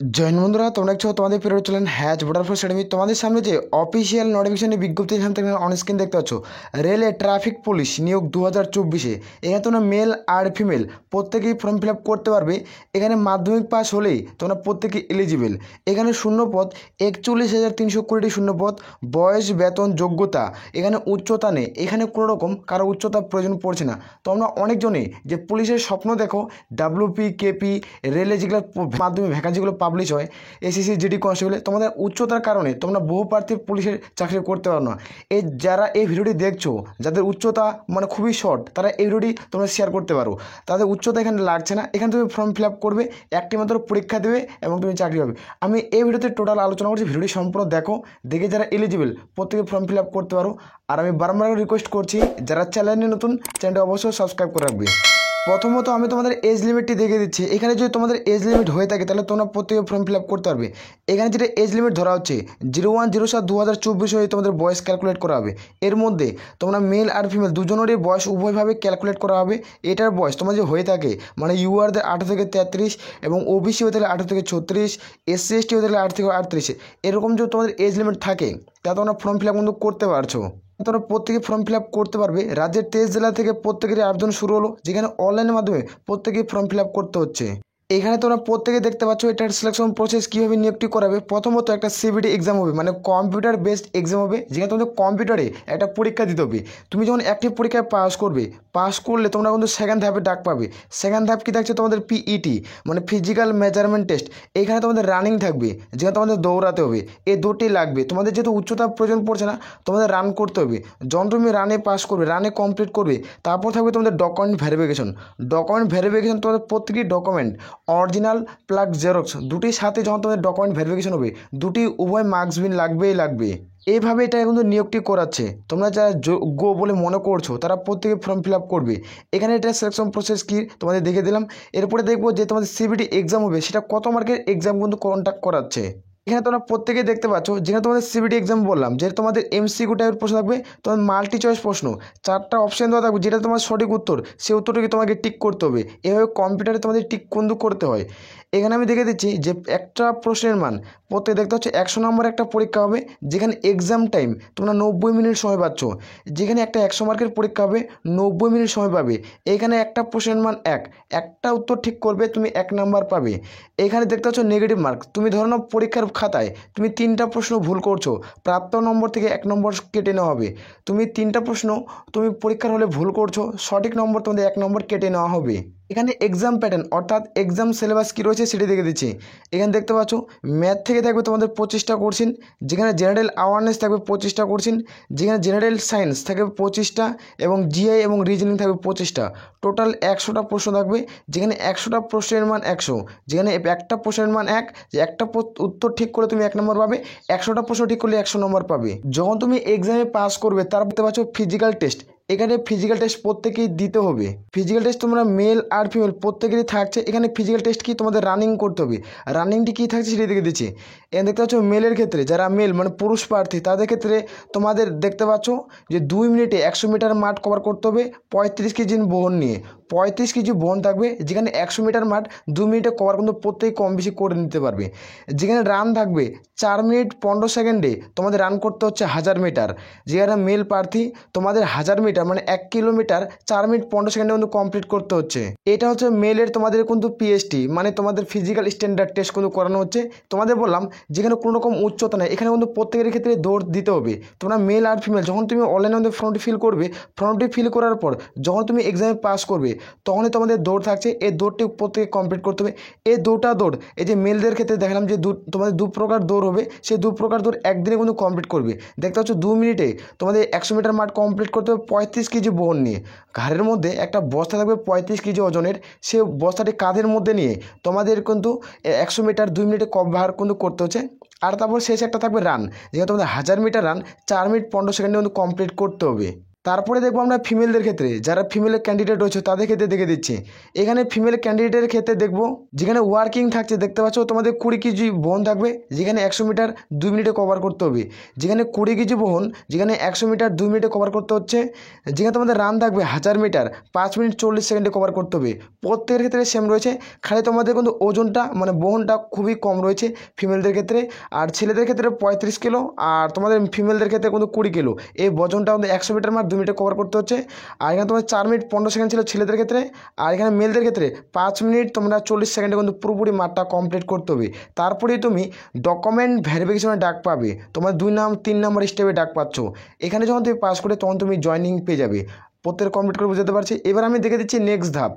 Join বন্ধুরা, তোমরা দেখছো তোমাদের প্রিয় চ্যানেল হ্যাচ বর্ডারফোর্স একাডেমি। তোমাদের সামনে যে অফিসিয়াল নোটিফিকেশনের বিজ্ঞপ্তি এখান থেকে অন স্ক্রিন দেখতে পাচ্ছ, রেলে ট্রাফিক পুলিশ নিয়োগ 2024। এখানে তোমরা মেল আর ফিমেল প্রত্যেকেই ফর্ম ফিল আপ করতে পারবে। এখানে মাধ্যমিক পাস হলেই তোমরা প্রত্যেকেই এলিজিবল। এখানে শূন্যপদ 41,320 শূন্যপদ। বয়স, বেতন, যোগ্যতা, এখানে উচ্চতা নেই। এখানে কোনো রকম কারো উচ্চতার প্রয়োজন পড়ছে না। তোমরা অনেকজনই যে পুলিশের স্বপ্ন দেখো, ডাব্লিউপি, কেপি, রেলে যেগুলো মাধ্যমে ভ্যাকান্সিগুলো পাবলিশ হয়, এসএসসি, জিডি কনস্টেবলে, তোমাদের উচ্চতার কারণে তোমরা বহু প্রার্থী পুলিশের চাকরি করতে পারো না। যারা এই ভিডিওটি দেখছো, যাদের উচ্চতা মানে খুবই শর্ট, তারা এই ভিডিওটি তোমরা শেয়ার করতে পারো। তাদের উচ্চতা এখানে লাগছে না। এখানে তুমি ফর্ম ফিল আপ করবে, একটি মাত্র পরীক্ষা দেবে এবং তুমি চাকরি পাবে। আমি এই ভিডিওতে টোটাল আলোচনা করছি, ভিডিওটি সম্পূর্ণ দেখো, দেখে যারা এলিজিবল প্রত্যেকে ফর্ম ফিল আপ করতে পারো। আর আমি বারবার রিকোয়েস্ট করছি, যারা চ্যানেলে নতুন, চ্যানেলটি অবশ্যই সাবস্ক্রাইব করে রাখবে। প্রথমত আমি তোমাদের এজ লিমিটটি দেখে দিচ্ছি। এখানে যদি তোমাদের এজ লিমিট হয়ে থাকে তাহলে তোমরা প্রত্যেকে ফর্ম ফিল আপ করতে পারবে। এখানে যেটা এজ লিমিট ধরা হচ্ছে 01/07/2024 হয়ে তোমাদের বয়স ক্যালকুলেট করা হবে। এর মধ্যে তোমরা মেল আর ফিমেল দুজনেরই বয়স উভয়ভাবে ক্যালকুলেট করা হবে। এটার বয়স তোমার যে হয়ে থাকে, মানে ইউআরদের 18 থেকে 33 এবং ওবিসি হয়ে থাকলে 18 থেকে 36, এসসি এসটি হয়ে থাকলে 8 থেকে 38, এরকম যদি তোমাদের এজ লিমিট থাকে তা তোমরা ফর্ম ফিল আপ কিন্তু করতে পারছো। তোমরা প্রত্যেকে ফর্ম ফিল আপ করতে পারবে। রাজ্যের 23 জেলা থেকে প্রত্যেকেরই আবেদন শুরু হলো, যেখানে অনলাইনের মাধ্যমে প্রত্যেকেই ফর্ম ফিল আপ করতে হচ্ছে। এখানে তোমরা প্রত্যেকে দেখতে পাচ্ছ এটার সিলেকশন প্রসেস কীভাবে নিয়োগটি করাবে। প্রথমত একটা সিবিটি এক্সাম হবে, মানে কম্পিউটার বেসড এক্সাম হবে, যেখানে তোমাদের কম্পিউটারে একটা পরীক্ষা দিতে হবে। তুমি যখন একটি পরীক্ষায় পাস করবে, পাস করলে তোমরা কিন্তু সেকেন্ড ধাপে ডাক পাবে। সেকেন্ড ধাপ কী থাকছে তোমাদের, পিইটি মানে ফিজিক্যাল মেজারমেন্ট টেস্ট। এখানে তোমাদের রানিং থাকবে, যেখানে তোমাদের দৌড়াতে হবে। এই দুটি লাগবে। তোমাদের যেহেতু উচ্চতার প্রয়োজন পড়ছে না, তোমাদের রান করতে হবে। যখন তুমি রানে পাস করবে, রানে কমপ্লিট করবে, তারপর থাকবে তোমাদের ডকুমেন্ট ভেরিফিকেশন। ডকুমেন্ট ভেরিফিকেশন তোমাদের প্রত্যেকটি ডকুমেন্ট অরিজিনাল প্লাস জেরক্স দুটির সাথে যখন তোমাদের ডকুমেন্ট ভেরিফিকেশন হবে, দুটি উভয় মার্কস বিন লাগবেই লাগবে। এইভাবে এটা কিন্তু নিয়োগটি করাচ্ছে। তোমরা যারা যোগ্য বলে মনে করছো তারা প্রত্যেকে ফর্ম ফিল আপ করবে। এখানে এটা সিলেকশন প্রসেস কি তোমাদের দেখে দিলাম। এরপরে দেখবো যে তোমাদের সিবিটি এক্সাম হবে, সেটা কত মার্কের এক্সাম কিন্তু কন্ডাক্ট করাচ্ছে। এখানে তোমরা প্রত্যেকেই দেখতে পাচ্ছ, যেখানে তোমাদের সিবিটি এক্সাম বললাম যে তোমাদের এমসিকিউ টাইপের প্রশ্ন থাকবে, তোমার মাল্টি চয়েস প্রশ্ন, 4টা অপশন দেওয়া থাকবে, যেটা তোমার সঠিক উত্তর, সেই উত্তরটাকে তোমাকে টিক করতে হবে। এভাবে কম্পিউটারে তোমাদের টিক কিন্তু করতে হয়। এখানে আমি দেখে দিচ্ছি যে একটা প্রশ্নের মান প্রত্যেকে দেখতে হচ্ছে 100 নম্বর একটা পরীক্ষা হবে, যেখানে এক্সাম টাইম তোমরা 90 মিনিট সময় পাচ্ছ। যেখানে একটা 100 মার্কের পরীক্ষা হবে, 90 মিনিট সময় পাবে। এখানে একটা প্রশ্নের মান একটা উত্তর ঠিক করবে, তুমি 1 নাম্বার পাবে। এখানে দেখতে পাচ্ছ নেগেটিভ মার্ক। তুমি ধরো না পরীক্ষার খাতায় তুমি 3টা প্রশ্ন ভুল করছো, প্রাপ্ত নম্বর থেকে 1 নম্বর কেটে নেওয়া হবে। তুমি 3টা প্রশ্ন তুমি পরীক্ষার হলে ভুল করছো, সঠিক নম্বর তোমাদের 1 নম্বর কেটে নেওয়া হবে। এখানে এক্সাম প্যাটার্ন অর্থাৎ এক্সাম সিলেবাস কী রয়েছে সেটি দেখে দিচ্ছি। এখানে দেখতে পাচ্ছ ম্যাথ থেকে থাকবে তোমাদের 25টা কোশ্চেন, যেখানে জেনারেল অ্যাওয়ারনেস থাকবে 25টা কোশ্চেন, যেখানে জেনারেল সায়েন্স থাকবে 25টা এবং জিআই এবং রিজনিং থাকবে 25টা। টোটাল 100টা প্রশ্ন থাকবে, যেখানে 100টা প্রশ্নের মান 100, যেখানে একটা প্রশ্নের মান 1, যে একটা উত্তর ঠিক করলে তুমি 1 নম্বর পাবে, 100টা প্রশ্ন ঠিক করলে 100 নম্বর পাবে। যখন তুমি এক্সামে পাস করবে তারপর দেখতে পাচ্ছ ফিজিক্যাল টেস্ট। এখানে ফিজিক্যাল টেস্ট প্রত্যেকেই দিতে হবে। ফিজিক্যাল টেস্ট তোমরা মেল আর ফিমেল প্রত্যেকেরই থাকছে। এখানে ফিজিক্যাল টেস্ট কি তোমাদের রানিং করতে হবে। রানিংটি কী থাকছে সেটি দেখে দিচ্ছি। এখানে দেখতে পাচ্ছ মেলের ক্ষেত্রে, যারা মেল মানে পুরুষ প্রার্থী, তাদের ক্ষেত্রে তোমাদের দেখতে পাচ্ছ যে 2 মিনিটে 100 মিটার মাঠ কভার করতে হবে 35 কেজি বহন নিয়ে। 35 কেজি বহন থাকবে, যেখানে 100 মিটার মাঠ 2 মিনিটে কভার কিন্তু প্রত্যেকে কম বেশি করে নিতে পারবে। যেখানে রান থাকবে 4 মিনিট 15 সেকেন্ডে তোমাদের রান করতে হচ্ছে 1000 মিটার। যেখানে মেল প্রার্থী তোমাদের 1000 মিটার মানে 1 কিলোমিটার 4 মিনিট 15 সেকেন্ডে কিন্তু কমপ্লিট করতে হচ্ছে। এটা হচ্ছে মেলের তোমাদের কিন্তু পিএসটি মানে তোমাদের ফিজিক্যাল স্ট্যান্ডার্ড টেস্ট কিন্তু করানো হচ্ছে। তোমাদের বললাম যেখানে কোনো রকম উচ্চতা নেই, এখানে কিন্তু প্রত্যেকের ক্ষেত্রে দৌড় দিতে হবে। তোমরা মেল আর ফিমেল যখন তুমি অনলাইনে আমাদের ফর্মটি ফিল করবে, ফর্মটি ফিল করার পর যখন তুমি এক্সামে পাস করবে, তখনই তোমাদের দৌড় থাকছে। এই দৌড়টি প্রত্যেকে কমপ্লিট করতে হবে। এই দুটা দৌড়, এই যে মেলদের ক্ষেত্রে দেখালাম যে তোমাদের 2 প্রকার দৌড় হবে, সেই 2 প্রকার দৌড় একদিনে কিন্তু কমপ্লিট করবে। দেখতে পাচ্ছ 2 মিনিটে তোমাদের 100 মিটার মাঠ কমপ্লিট করতে হবে 35 কেজি বহন নিয়ে। ঘাড়ের মধ্যে একটা বস্তা থাকবে 35 কেজি ওজনের, সে বস্তাটি কাঁধের মধ্যে নিয়ে তোমাদের কিন্তু 100 মিটার 2 মিনিটে কভার কিন্তু করতে হচ্ছে। আর তারপর শেষে একটা থাকবে রান, যেখানে তোমাদের 1000 মিটার রান 4 মিনিট 15 সেকেন্ডে কিন্তু কমপ্লিট করতে হবে। তারপরে দেখবো আমরা ফিমেলদের ক্ষেত্রে, যারা ফিমেল ক্যান্ডিডেট রয়েছে তাদের ক্ষেত্রে দেখে দিচ্ছি। এখানে ফিমেল ক্যান্ডিডেটের ক্ষেত্রে দেখবো যেখানে ওয়ার্কিং থাকছে দেখতে পাচ্ছ তোমাদের 20 কেজি বহন থাকবে, যেখানে 100 মিটার 2 মিনিটে কভার করতে হবে। যেখানে 20 কেজি বহন, যেখানে 100 মিটার 2 মিনিটে কভার করতে হচ্ছে। যেখানে তোমাদের রান থাকবে 1000 মিটার 5 মিনিট 40 সেকেন্ডে কভার করতে হবে। প্রত্যেকের ক্ষেত্রে সেম রয়েছে, খালি তোমাদের কিন্তু ওজনটা মানে বহনটা খুবই কম রয়েছে ফিমেলদের ক্ষেত্রে। আর ছেলেদের ক্ষেত্রে 35 কিলো, আর তোমাদের ফিমেলদের ক্ষেত্রে কিন্তু 20 কিলো। এই বজনটা আমাদের 100 মিটার মার 2 মিনিটে কভার করতে হচ্ছে। আর এখানে তোমার 4 মিনিট 15 সেকেন্ড ছিল ছেলেদের ক্ষেত্রে, আর এখানে মেলদের ক্ষেত্রে 5 মিনিট তোমরা 40 সেকেন্ডে কিন্তু পুরোপুরি মাঠটা কমপ্লিট করতে হবে। তারপরেই তুমি ডকুমেন্ট ভেরিফিকেশনে ডাক পাবে, তোমার 2 3 নম্বর স্টেপে ডাক পাচ্ছ। এখানে যখন তুমি পাস করে তখন তুমি জয়েনিং পেয়ে যাবে। প্রত্যেক কমপ্লিট করে বুঝতে পারছি। এবার আমি দেখে দিচ্ছি নেক্সট ধাপ।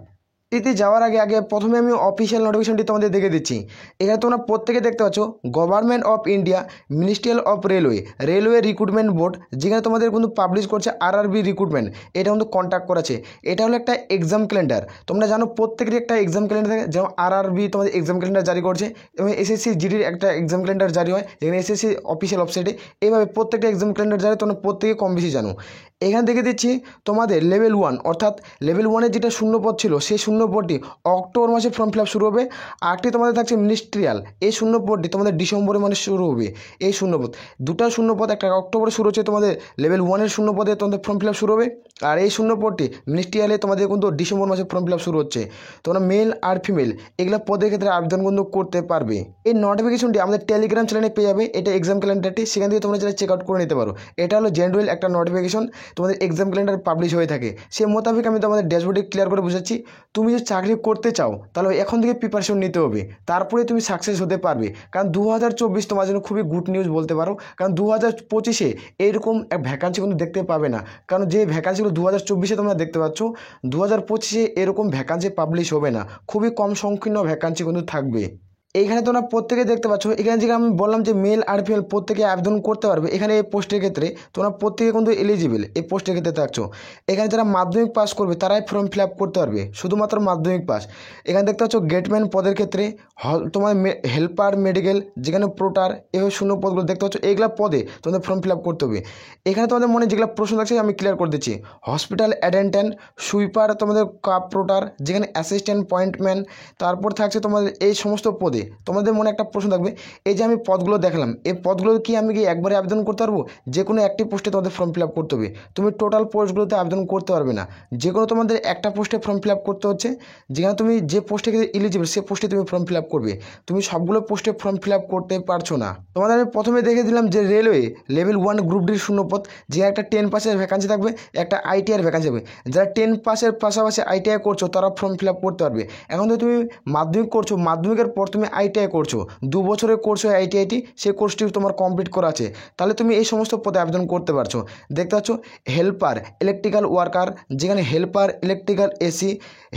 এতে যাওয়ার আগে প্রথমে আমি অফিসিয়াল নোটিফিকেশনটি তোমাদের দেখে দিচ্ছি। এখানে তোমরা প্রত্যেকে দেখতে পাচ্ছ government of India ministerial of railway recruitment board, যেখানে তোমাদের কিন্তু পাবলিশ করছে আরআরবি রিক্রুটমেন্ট। এটা কিন্তু কন্ট্যাক্ট করেছে। এটা হলো একটা এক্সাম ক্যালেন্ডার। তোমরা জানো প্রত্যেকেরই একটা এক্সাম ক্যালেন্ডার থাকে, যেমন আরআরবি তোমাদের এক্সাম ক্যালেন্ডার জারি করছে, এবং এসএসসি জিডির একটা এক্সাম ক্যালেন্ডার জারি হয়, যেখানে এসএসসি অফিসিয়াল ওয়েবসাইটে এইভাবে প্রত্যেকটা এক্সাম ক্যালেন্ডার জারি তোমরা প্রত্যেকে কম বেশি জানো। এখানে দেখে দিচ্ছি তোমাদের লেভেল 1 অর্থাৎ লেভেল 1-এর যেটা শূন্যপদ ছিল সেই শূন্যপদটি অক্টোবর মাসে ফর্ম ফিল আপ শুরু হবে। আরটি তোমাদের থাকছে মিনিস্ট্রিয়াল, এই শূন্যপদটি তোমাদের ডিসেম্বরের মানে শুরু হবে। এই শূন্যপদ দুটা শূন্যপদ, একটা অক্টোবরে শুরু হচ্ছে তোমাদের লেভেল 1-এর শূন্যপদে তোমাদের ফর্ম ফিল আপ শুরু হবে, আর এই শূন্যপদটি মিনিস্ট্রিয়ালে তোমাদের কিন্তু ডিসেম্বর মাসে ফর্ম ফিল আপ শুরু হচ্ছে। তোমরা মেল আর ফিমেল এগুলো পদের ক্ষেত্রে আবেদন কিন্তু করতে পারবে। এই নোটিফিকেশনটি আমাদের টেলিগ্রাম চ্যানেলে পেয়ে যাবে। এটা এক্সাম ক্যালেন্ডারটি, সেখান থেকে তোমরা চেক আউট করে নিতে পারো। এটা হলো জেনারেল একটা নোটিফিকেশন, তোমাদের এক্সাম ক্যালেন্ডার পাবলিশ হয়ে থাকে। সেই মোতাবেক আমি তোমাদের ড্যাশবোর্ডে ক্লিয়ার করে বুঝাচ্ছি। তুমি যদি চাকরি করতে চাও তাহলে এখন থেকে প্রিপারেশন নিতে হবে, তারপরে তুমি সাকসেস হতে পারবে। কারণ 2024 তোমার জন্য খুবই গুড নিউজ বলতে পারো। কারণ 2025-এ এইরকম এক ভ্যাকান্সি কিন্তু দেখতে পাবে না। কারণ যে ভ্যাকান্সিগুলো 2024-এ তোমরা দেখতে পাচ্ছ, 2025-এ এরকম ভ্যাকান্সি পাবলিশ হবে না। খুবই কম সংকীর্ণ ভ্যাকান্সি কিন্তু থাকবে। এইখানে তোমরা প্রত্যেকে দেখতে পাচ্ছ, এখানে যেখানে আমি বললাম যে মেল আর ফিমেল প্রত্যেকে আবেদন করতে পারবে। এখানে এই পোস্টের ক্ষেত্রে তোমরা প্রত্যেকে কিন্তু এলিজিবল এই পোস্টের ক্ষেত্রে থাকছো। এখানে যারা মাধ্যমিক পাস করবে তারাই ফর্ম ফিল আপ করতে পারবে, শুধুমাত্র মাধ্যমিক পাস। এখানে দেখতে পাচ্ছ গেটম্যান পদের ক্ষেত্রে তোমার হেল্পার মেডিকেল, যেখানে প্রোটার, এভাবে শূন্য পদগুলো দেখতে পাচ্ছ। এইগুলো পদে তোমাদের ফর্ম ফিল আপ করতে হবে। এখানে তোমাদের মনে যেগুলো প্রশ্ন থাকছে আমি ক্লিয়ার করে দিচ্ছি। হসপিটাল অ্যাটেন্ডেন্ট, সুইপার, তোমাদের কাপ প্রোটার, যেখানে অ্যাসিস্ট্যান্ট পয়েন্টম্যান, তারপর থাকছে তোমাদের এই সমস্ত পদে তোমাদের মনে একটা প্রশ্ন থাকবে, এই যে আমি পদগুলো দেখালাম এই পদগুলো কি আমি কি একবারে আবেদন করতে পারবো? যে কোনো একটি পোস্টে তোমাদের ফর্ম ফিল আপ করতে হবে। তুমি টোটাল পোস্টগুলোতে আবেদন করতে পারবে না। যে কোনো তোমাদের একটা পোস্টে ফর্ম ফিল আপ করতে হচ্ছে, যেখানে তুমি যে পোস্টে এলিজিবল সে পোস্টে তুমি ফর্ম ফিল আপ করবে। তুমি সবগুলো পোস্টে ফর্ম ফিল আপ করতে পারছো না। তোমাদের আমি প্রথমে দেখে দিলাম যে রেলওয়ে লেভেল 1 গ্রুপ ডির শূন্যপদ, যে একটা 10 পাসের ভ্যাকান্সি থাকবে, একটা আইটিআর ভ্যাকান্সি থাকবে। যারা 10 পাসের পাশাপাশি আইটিআই করছো তারা ফর্ম ফিল আপ করতে পারবে। এখন তো তুমি মাধ্যমিক করছো, মাধ্যমিকের পর তুমি আইটিআই করছো, 2 বছরের কোর্স হয় আইটিআইটি, সেই কোর্সটি তোমার কমপ্লিট করা আছে, তাহলে তুমি এই সমস্ত পদে আবেদন করতে পারছো। দেখতে পাচ্ছ হেল্পার ইলেকট্রিক্যাল ওয়ার্কার, যেখানে helper electrical AC,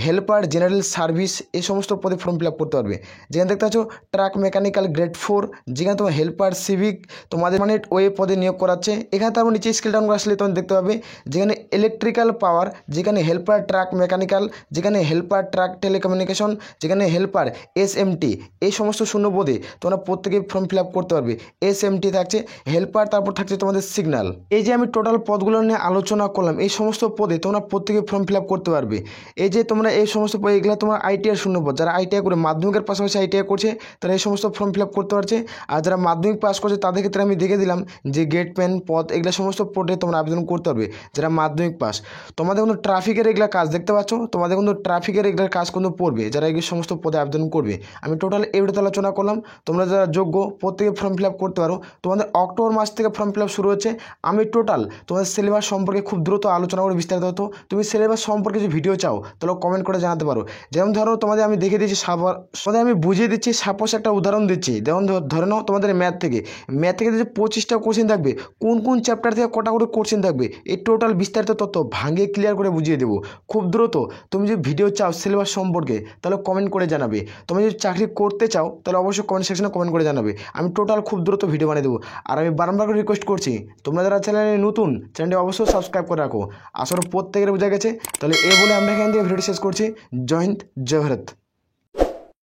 helper general service, এই সমস্ত পদে ফর্ম ফিল আপ করতে পারবে। যেখানে দেখতে পাচ্ছ ট্রাক মেকানিক্যাল গ্রেড 4, যেখানে তোমার হেল্পার সিভিক তোমাদের মানে ওয়ে পদে নিয়োগ করাচ্ছে। এখানে তারপর নিচে স্কেল ডাউন আসলে তোমার দেখতে পাবে যেখানে ইলেকট্রিক্যাল পাওয়ার, যেখানে হেল্পার ট্রাক মেকানিক্যাল, যেখানে হেল্পার ট্রাক টেলিকমিউনিকেশন, যেখানে হেল্পার এসএমটি, এই সমস্ত শূন্য পদে তোমরা প্রত্যেকে ফর্ম ফিল আপ করতে পারবে। এসএমটি থাকছে হেল্পার, তারপর থাকছে তোমাদের সিগন্যাল। এই যে আমি টোটাল পদগুলো নিয়ে আলোচনা করলাম, এই সমস্ত পদে তোমরা প্রত্যেকে ফর্ম ফিল আপ করতে পারবে। এই যে তোমরা এই সমস্ত পদ, এগুলো তোমার আইটিআই শূন্যপদ, যারা আইটিআই করে মাধ্যমিকের পাশাপাশি আইটিআই করছে তারা এই সমস্ত ফর্ম ফিল আপ করতে পারছে। আর যারা মাধ্যমিক পাস করছে তাদের ক্ষেত্রে আমি দেখে দিলাম যে গেটম্যান পদ, এগুলো সমস্ত পদে তোমরা আবেদন করতে পারবে যারা মাধ্যমিক পাস। তোমাদের কিন্তু ট্রাফিকের এগুলো কাজ দেখতে পাচ্ছ, তোমাদের কিন্তু ট্রাফিকের এগুলোর কাজ কিন্তু পড়বে যারা এই সমস্ত পদে আবেদন করবে। আমি টোটাল এগুলোতে আলোচনা করলাম। তোমরা যারা যোগ্য প্রত্যেকে ফর্ম ফিল আপ করতে পারো। তোমাদের অক্টোবর মাস থেকে ফর্ম ফিল আপ শুরু হচ্ছে। আমি টোটাল তোমাদের সিলেবাস সম্পর্কে খুব দ্রুত আলোচনা করে বিস্তারিত হতো। তুমি সিলেবাস সম্পর্কে যে ভিডিও চাও তাহলে কমেন্ট করে জানাতে পারো। যেমন ধরো তোমাদের আমি দেখে দিচ্ছি, তোমাদের আমি বুঝিয়ে দিচ্ছি, সাপোজ একটা উদাহরণ দিচ্ছি। যেমন ধরে নাও তোমাদের ম্যাথ থেকে যে 25টা কোশ্চেন থাকবে, কোন কোন চ্যাপ্টার থেকে কটা করে কোশ্চেন থাকবে, এই টোটাল বিস্তারিত তথ্য ভাঙিয়ে ক্লিয়ার করে বুঝিয়ে দেবো খুব দ্রুত। তুমি যদি ভিডিও চাও সিলেবাস সম্পর্কে তাহলে কমেন্ট করে জানাবে। তুমি যদি চাকরি করতে চাও তাহলে অবশ্যই কমেন্ট সেকশনে কমেন্ট করে জানাবে। আমি টোটাল খুব দ্রুত ভিডিও বানিয়ে দেবো। আর আমি বারবার করে রিকোয়েস্ট করছি, তোমরা যারা চ্যানেলে নতুন, চ্যানেলটি অবশ্যই সাবস্ক্রাইব করে রাখো। আসলে প্রত্যেকের বোঝা গেছে। তাহলে এ বলে আমরা এখান থেকে ভিডিও শেষ করছি। জয় হিন্দ, জয় ভারত।